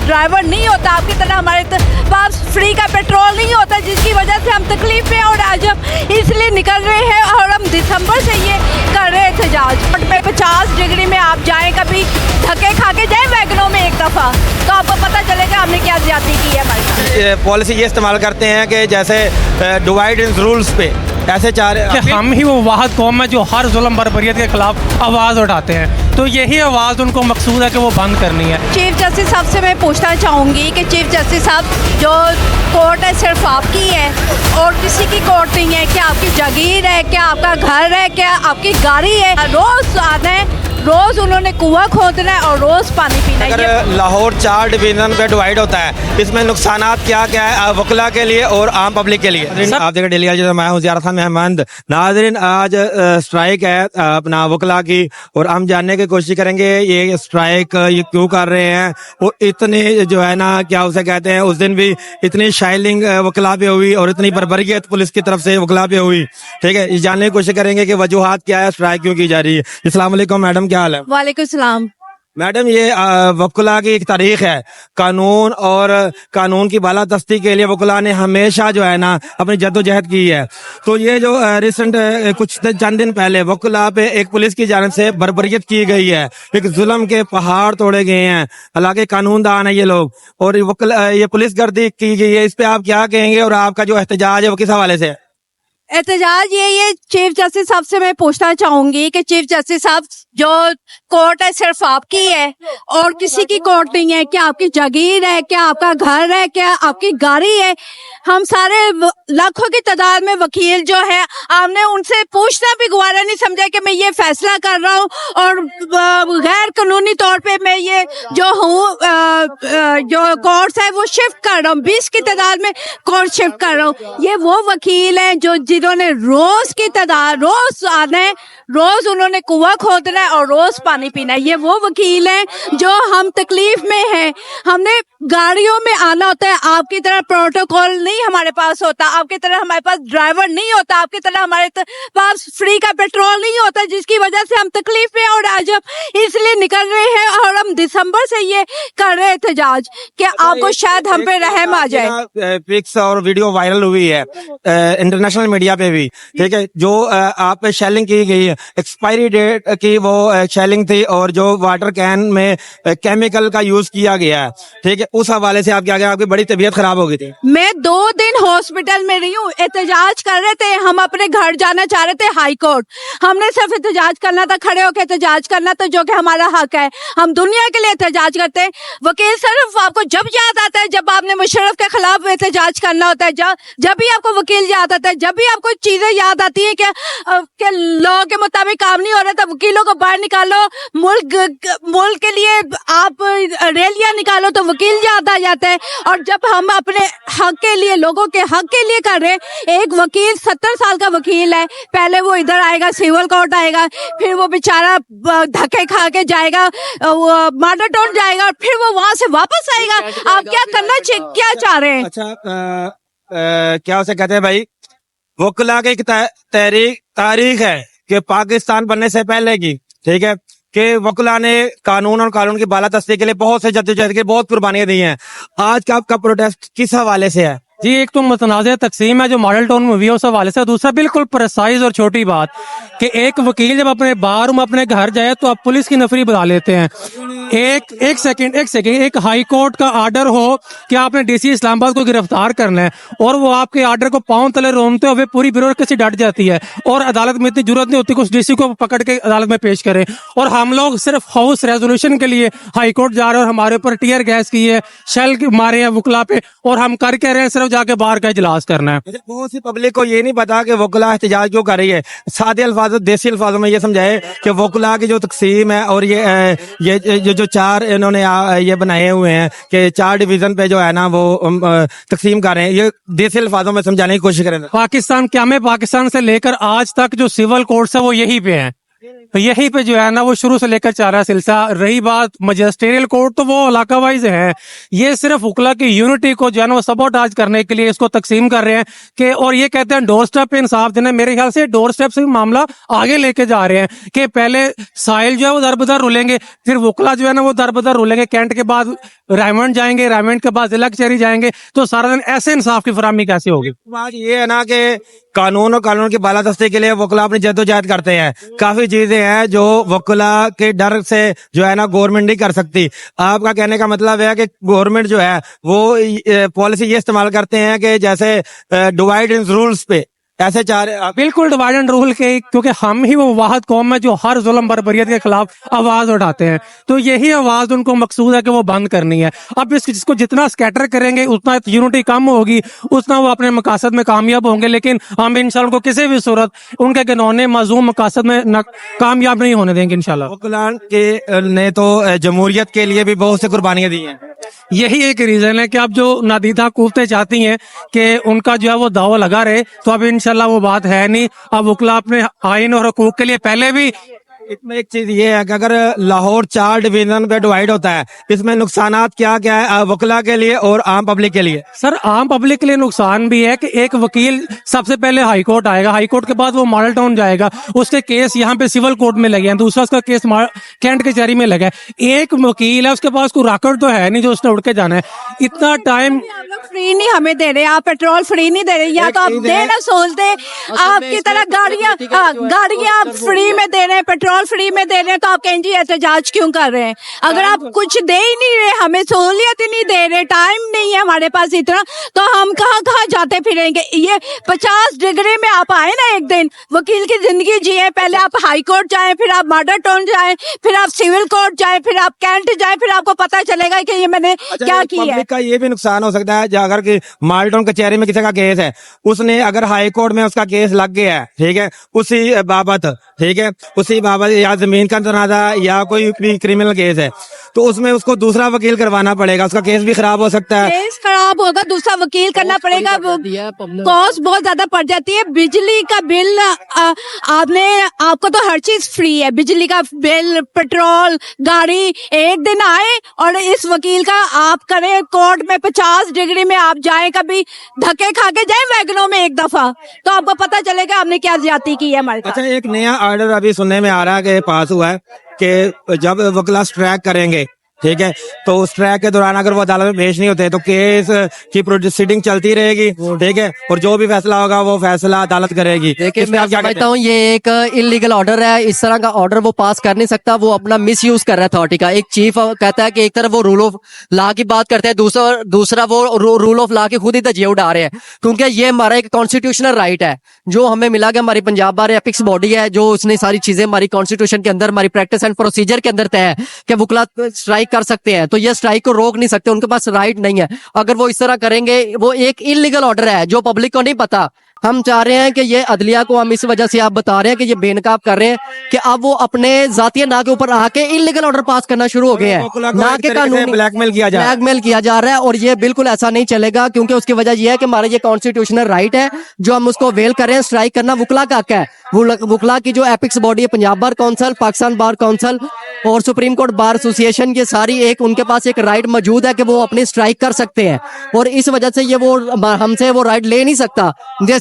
Driver नहीं होता, आपकी तरह हमारे पास फ्री का पेट्रोल नहीं होता, जिसकी वजह से हम तकलीफ में और आज हम इसलिए निकल रहे हैं और हम दिसंबर से ये कर रहे थे जहाज में 50 डिग्री में आप जाएं, कभी धक्के खा के जाएं वैगनों में एक दफ़ा, तो आपको पता चलेगा हमने क्या ज्यादती की है हमारे साथ। पॉलिसी ये इस्तेमाल करते हैं कि जैसे डिवाइड इन रूल्स पे ऐसे चाह रहे कि हम ही वो वाहद कौम है जो हर जुल्म बर्बरियत के खिलाफ आवाज़ उठाते हैं, तो यही आवाज़ उनको मकसूद है कि वो बंद करनी है। चीफ जस्टिस साहब से मैं पूछना चाहूँगी कि चीफ जस्टिस साहब, जो कोर्ट है सिर्फ आपकी है और किसी की कोर्ट नहीं है, क्या आपकी जागीर है, क्या आपका घर है, क्या आपकी गाड़ी है? रोज़ आना है, रोज़ उन्होंने कुआं खोदना है और रोज़ पानी पीना है। अगर लाहौर 4 डिवीज़न पे डिवाइड होता है, इसमें नुकसानात क्या क्या है वकला के लिए और आम पब्लिक के लिए? आप देखिए डेली जो मैं हूँ ज़ियारत खान मेहमान नाज़रीन, आज स्ट्राइक है अपना वकला की, और हम जानने की कोशिश करेंगे ये स्ट्राइक ये क्यों कर रहे हैं, और इतने जो है ना क्या उसे कहते हैं, उस दिन भी इतनी शाइलिंग वकला पे हुई और इतनी बर्बरियत पुलिस की तरफ से वकला पे हुई। ठीक है, ये जानने की कोशिश करेंगे कि वजूहात क्या है, स्ट्राइक क्यों की जा रही है। अस्सलाम वालेकुम मैडम, क्या हाल है? वालेकुम सलाम। मैडम, ये वकला की एक तारीख है, कानून और कानून की बालादस्ती के लिए वकला ने हमेशा जो है ना अपनी जद्दोजहद की है। तो ये जो रिसेंट कुछ चंद दिन पहले वकला पे एक पुलिस की जानिब से बर्बरियत की गई है, एक जुल्म के पहाड़ तोड़े गए हैं, हालांकि कानूनदान है ये लोग, और ये पुलिस गर्दी की गई है, इस पे आप क्या कहेंगे और आपका जो एहतजाज है वो किस हवाले से है? एहतजाज ये चीफ जस्टिस साहब से मैं पूछना चाहूंगी कि चीफ जस्टिस साहब, जो कोर्ट है सिर्फ आपकी है और किसी की कोर्ट नहीं है, क्या आपकी जागीर है, क्या आपका घर है, क्या आपकी गाड़ी है? हम सारे लाखों की तादाद में वकील जो है, आपने उनसे पूछना भी गवारा नहीं समझा कि मैं ये फैसला कर रहा हूँ और गैर कानूनी तौर पे मैं ये जो हूँ जो कोर्ट है वो शिफ्ट कर रहा हूँ, 20 की तादाद में कोर्ट शिफ्ट कर रहा हूँ। ये वो वकील हैं जो जिन्होंने रोज की तादाद, रोज आना है, रोज उन्होंने कुआं खोदना है और रोज पानी पीना है। ये वो वकील हैं जो हम तकलीफ में हैं, हमने गाड़ियों में आना होता है, आपकी तरह प्रोटोकॉल नहीं हमारे पास होता, आपकी तरह हमारे पास ड्राइवर नहीं होता, आपकी तरह हमारे पास फ्री का पेट्रोल नहीं होता, जिसकी वजह से हम तकलीफ में और आज हम इसलिए निकल रहे हैं और हम दिसंबर से ये कर रहे थे जहाज कि आपको शायद हम पे रहम आ जाए। पिक्स और वीडियो वायरल हुई है इंटरनेशनल मीडिया पे भी, ठीक है, जो आप पे शेलिंग की गई है, एक्सपायरी डेट की वो शेलिंग थी, और जो वाटर कैन में केमिकल का यूज किया गया है, ठीक है, उस हवाले से आप क्या कहा, आपकी बड़ी तबीयत खराब हो गई थी। मैं 2 दिन हॉस्पिटल में रही हूँ, एहतजाज कर रहे थे, हम अपने घर जाना चाह रहे थे हाई कोर्ट, हमने सिर्फ एहतजाज करना था, खड़े होकर एहतजाज करना था, जो कि हमारा हक है, हम दुनिया के लिए एहतजाज करते हैं। वकील सिर्फ आपको जब याद आता है जब आपने मुशर्रफ के खिलाफ एहतजाज करना होता है, जब भी आपको वकील याद आता है, जब भी आपको चीजें याद आती है कि लॉ के मुताबिक काम नहीं हो रहा, तब वकीलों को बाहर निकालो, मुल्क के लिए आप रैलियां निकालो तो वकील याद आ जाता है। और जब हम अपने हक के लिए, लोगों के हक के लिए कर रहे हैं, एक वकील 70 साल का वकील है, पहले वो इधर आएगा, सिविल कोर्ट आएगा, फिर वो बेचारा धक्के खा के जाएगा, मर्डर टाउन जाएगा, और फिर वो वहां से वापस आएगा। आप क्या करना क्या चाह रहे हैं? अच्छा, क्या उसे कहते हैं भाई, वकला की एक तारीख है कि पाकिस्तान बनने से पहले की, ठीक है, कि वकला ने कानून और कानून की बालादस्ती के लिए बहुत से जद्दोजहद की बहुत कुर्बानियां दी हैं। आज का आपका प्रोटेस्ट किस हवाले से है? जी, एक तो मुतनाज़ तकसीम है जो मॉडल टाउन मूवी है उस हवाले से, दूसरा बिल्कुल प्रेसाइज और छोटी बात कि एक वकील जब अपने बार में अपने घर जाए तो आप पुलिस की नफरी बुला लेते हैं। एक सेकंड, एक हाई कोर्ट का आर्डर हो कि आपने डीसी इस्लामाबाद को गिरफ्तार करना है, और वो आपके आर्डर को पांव तले रोनते हुए पूरी ब्यूरोक्रेसी डट जाती है, और अदालत में इतनी जरूरत नहीं होती कि उस डीसी को पकड़ के अदालत में पेश करें, और हम लोग सिर्फ हाउस रेजोल्यूशन के लिए हाई कोर्ट जा रहे हैं और हमारे ऊपर टीयर गैस की है, शेल मारे हैं वकला पे, और हम कर कह रहे हैं सिर्फ जाके बाहर का इजलास करना है। बहुत सी पब्लिक को ये नहीं पता कि वकला एहतजाज क्यों कर रही है। सादे अल्फाजों, देसी अल्फाजों में ये समझाए कि वकला की जो तकसीम है और ये जो 4 इन्होंने ये बनाए हुए हैं कि 4 डिवीजन पे जो है ना वो तकसीम कर रहे हैं, ये देसी अल्फाजों में समझाने की कोशिश करें। पाकिस्तान क्या में पाकिस्तान से लेकर आज तक जो सिविल कोर्ट्स है वो यही पे हैं, यहीं पे जो है ना वो शुरू से लेकर चल रहा है सिलसिला। रही बात मजिस्ट्रियल कोर्ट, तो वो इलाका वाइज है। ये सिर्फ वकला की यूनिटी को जो है ना वो सबोटाज करने के लिए इसको तकसीम कर रहे हैं कि, और ये कहते हैं डोर स्टेप पे इंसाफ देना। मेरे ख्याल से डोर स्टेप से भी मामला आगे लेके जा रहे हैं कि पहले साहिल जो है वो दरबदर रुलेंगे, फिर वकला जो है ना वो दरबदर रुलेंगे, कैंट के बाद रायमंड जाएंगे, रायमंड के बाद जिला कचहरी जाएंगे। तो सारा दिन ऐसे इंसाफ की फराहमी कैसे होगी? बात ये है ना कि कानून और कानून की बालादस्ती के लिए वकला अपनी जद्दोजहद करते हैं। काफी चीजें हैं जो वकला के डर से जो है ना गवर्नमेंट नहीं कर सकती। आपका कहने का मतलब है कि गवर्नमेंट जो है वो पॉलिसी ये इस्तेमाल करते हैं कि जैसे डिवाइड इन रूल्स पे ऐसे चाह रहे आप। बिल्कुल डिवाइड एंड रूल के, क्योंकि हम ही वो वाहिद कौम है जो हर जुल्म बर्बरियत के खिलाफ आवाज उठाते हैं। तो यही आवाज उनको मकसूद है कि वो बंद करनी है। अब जिसको जितना स्कैटर करेंगे उतना यूनिटी कम होगी, उतना वो अपने मकासद में कामयाब होंगे। लेकिन हम इंशाल्लाह उनको किसी भी सूरत उनके घिनौने मासूम मकासद में कामयाब नहीं होने देंगे इंशाल्लाह। वकला के ने तो जमहूरियत के लिए भी बहुत सी कुर्बानियां दी हैं। यही एक रीजन है कि अब जो नादीदा कुफ्ते चाहती हैं कि उनका जो है वो दावा लगा रहे, तो अब इंशाल्लाह वो बात है नहीं। अब वकला अपने आइन और हुकूक के लिए पहले भी। इसमें एक चीज ये है कि अगर लाहौर 4 डिवीजन पे डिवाइड होता है, इसमें नुकसानात क्या क्या है वकला के लिए और आम पब्लिक के लिए? सर आम पब्लिक के लिए नुकसान भी है कि एक वकील सबसे पहले हाई कोर्ट आएगा, हाई कोर्ट के बाद वो मॉडल टाउन जाएगा, उसके केस यहाँ पे सिविल कोर्ट में लगे हैं, दूसरा उसका केस कैंट कचहरी में लगा है। एक वकील है, उसके पास कोई राकड़ तो है नहीं जो उसने उड़ के जाना है। इतना टाइम आप लोग फ्री नहीं हमें दे रहे, आप पेट्रोल फ्री नहीं दे रहे, या तो आप देना सोचते आपकी तरह गाड़ियां आप फ्री में दे रहे हैं, पेट्रोल फ्री में दे रहे हैं, तो आप कहेंगे एहतजाज क्यों कर रहे हैं? अगर आप कुछ दे ही नहीं रहे, हमें सहूलियत ही नहीं दे रहे, टाइम नहीं है हमारे पास इतना, तो हम कहाँ कहाँ जाते फिरेंगे? ये 50 डिग्री में आप आए ना एक दिन, वकील की जिंदगी जिए। पहले आप हाई कोर्ट जाएं, फिर आप मॉडल टाउन जाएं, फिर आप सिविल कोर्ट जाएं, फिर आप कैंट जाएं, फिर आपको पता चलेगा कि ये मैंने क्या किया है। पब्लिक का ये भी नुकसान हो सकता है अगर कि मॉडल टाउन कचहरी में किसी का केस है, उसने अगर हाई कोर्ट में उसका केस लग गया है, ठीक है, उसी बाबत, ठीक है, उसी बाबत या जमीन का तनाजा या कोई भी क्रिमिनल केस है, तो उसमें उसको दूसरा वकील करवाना पड़ेगा, उसका केस भी खराब हो सकता है। केस खराब होगा, दूसरा वकील करना पड़ेगा, कॉस्ट बहुत ज्यादा पड़ जाती है। बिजली का बिल आपको तो हर चीज फ्री है, बिजली का बिल, पेट्रोल, गाड़ी। एक दिन आए और इस वकील का आप करें कोर्ट में, 50 डिग्री में आप जाएं, कभी धक्के खा के जाए वैगनों में एक दफा, तो आपको पता चलेगा आपने क्या ज्यादती की है हमारे साथ। अच्छा, एक नया ऑर्डर अभी सुनने में आ रहा है कि पास हुआ है कि जब वकला स्ट्राइक करेंगे, ठीक है, तो उस ट्रैक के दौरान अगर वो अदालत में पेश नहीं होते तो केस की प्रोसीडिंग चलती रहेगी, ठीक है, और जो भी फैसला होगा वो फैसला अदालत करेगी। देखिए मैं समझता हूँ ये एक इलीगल ऑर्डर है, इस तरह का ऑर्डर वो पास कर नहीं सकता, वो अपना मिस यूज कर रहा है अथॉरिटी का। एक चीफ कहता है कि एक तरफ वो रूल ऑफ लॉ की बात करते हैं, दूसरा वो रूल ऑफ लॉ की खुद ही धज्जियां उड़ा रहे हैं, क्योंकि ये हमारा एक कॉन्स्टिट्यूशनल राइट है जो हमें मिला कि हमारी पंजाब बार एपिक्स बॉडी है जो उसने सारी चीजें हमारी कॉन्स्टिट्यूशन के अंदर, हमारी प्रैक्टिस एंड प्रोसीजर के अंदर तय है कि वकला स्ट्राइक कर सकते हैं, तो ये स्ट्राइक को रोक नहीं सकते, उनके पास राइट नहीं है। अगर वो इस तरह करेंगे, वो एक इलीगल ऑर्डर है जो पब्लिक को नहीं पता। हम चाह रहे हैं कि ये अदलिया को हम इस वजह से आप बता रहे हैं कि ये बेनकाब कर रहे हैं कि अब वो अपने जातीय ना के ऊपर आके इलीगल ऑर्डर पास करना शुरू हो गए हैं, ना के कानून ब्लैकमेल किया जा रहा है। और ये बिल्कुल ऐसा नहीं चलेगा, क्योंकि उसकी वजह यह है कि हमारा ये कॉन्स्टिट्यूशनल राइट है जो हम उसको वेल कर रहे हैं। स्ट्राइक करना वकला का हक है, वकला की जो एपिक्स बॉडी है, Punjab bar council, Pakistan bar council और सुप्रीम कोर्ट बार एसोसिएशन, ये सारी एक उनके पास एक राइट मौजूद है कि वो अपनी स्ट्राइक कर सकते हैं, और इस वजह से ये वो हमसे वो राइट ले नहीं सकता।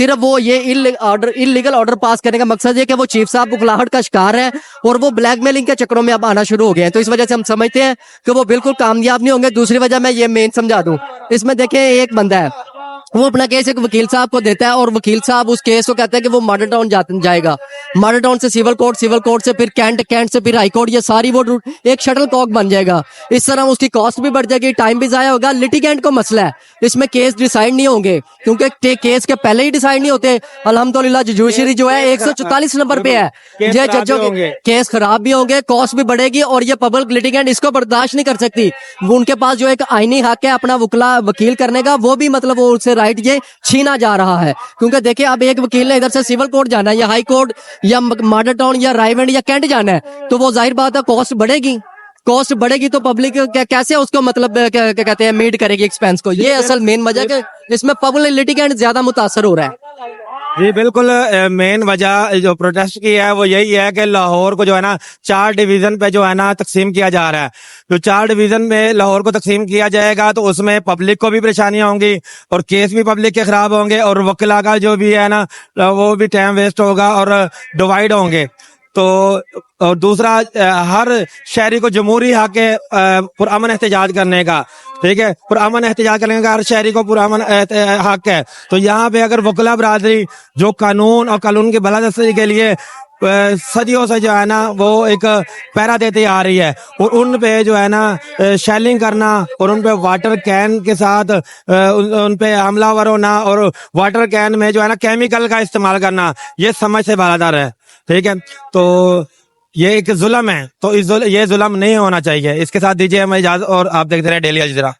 सिर्फ वो ये इलीगल ऑर्डर पास करने का मकसद है कि वो चीफ साहब बुखलाहट का शिकार है और वो ब्लैकमेलिंग के चक्करों में अब आना शुरू हो गए हैं, तो इस वजह से हम समझते हैं कि वो बिल्कुल कामयाब नहीं होंगे। दूसरी वजह मैं ये मेन समझा दूं, इसमें देखें एक बंदा है वो अपना केस एक वकील साहब को देता है और वकील साहब उस केस को कहते हैं कि वो मॉडल टाउन जाएगा, मॉडल टाउन से सिविल कोर्ट, सिविल कोर्ट से फिर कैंट से फिर हाई कोर्ट, ये सारी वो एक शटल कॉक बन जाएगा। इस तरह उसकी कॉस्ट भी बढ़ जाएगी, टाइम भी जाया होगा। लिटिगेंट को मसला है, इसमें केस डिसाइड नहीं होंगे क्योंकि केस के पहले ही डिसाइड नहीं होते। अल्हम्दुलिल्लाह जुडिशरी जो है 144 नंबर पे है, ये जजों के केस खराब भी होंगे, कॉस्ट भी बढ़ेगी और ये पब्लिक लिटिगेंट इसको बर्दाश्त नहीं कर सकती। उनके पास जो एक आईनी हक है अपना वकील करने का, वो भी मतलब वो उससे राइट ये छीना जा रहा है। क्योंकि देखिए अब एक वकील ने इधर से सिविल कोर्ट जाना है या हाई कोर्ट या मॉडल टाउन या रायवेंड या कैंट जाना है, तो वो जाहिर बात है कॉस्ट बढ़ेगी तो पब्लिक कैसे उसको मतलब क्या कहते हैं मीट करेगी एक्सपेंस को। ये असल मेन वजह है, इसमें पब्लिक लिटिगेंट ज्यादा मुतासर हो रहा है। जी बिल्कुल, मेन वजह जो प्रोटेस्ट की है वो यही है कि लाहौर को जो है ना 4 डिवीजन पे जो है ना तकसीम किया जा रहा है। तो 4 डिवीजन में लाहौर को तकसीम किया जाएगा तो उसमें पब्लिक को भी परेशानियां होंगी और केस भी पब्लिक के खराब होंगे और वकीला का जो भी है ना वो भी टाइम वेस्ट होगा और डिवाइड होंगे। तो और दूसरा, हर शहरी को जमहूरी हक है पुरअमन एहतजाज करने का, ठीक है, पुरअमन एहतजाज करने का हर शहरी को पुरअमन हक है। तो यहाँ पे अगर वकला बरादरी जो कानून और कानून की भलादस्ती के लिए सदियों से जो है ना वो एक पहरा देती आ रही है और उन पे जो है ना शेलिंग करना और उन पे वाटर कैन के साथ उन पे हमलावर होना और वाटर कैन में जो है ना केमिकल का इस्तेमाल करना, ये समझ से बालादार है, ठीक है। तो ये एक जुल्म है, तो ये जुल्म नहीं होना चाहिए। इसके साथ दीजिए हमें इजाजत और आप देखते रहे डेली अलजरा।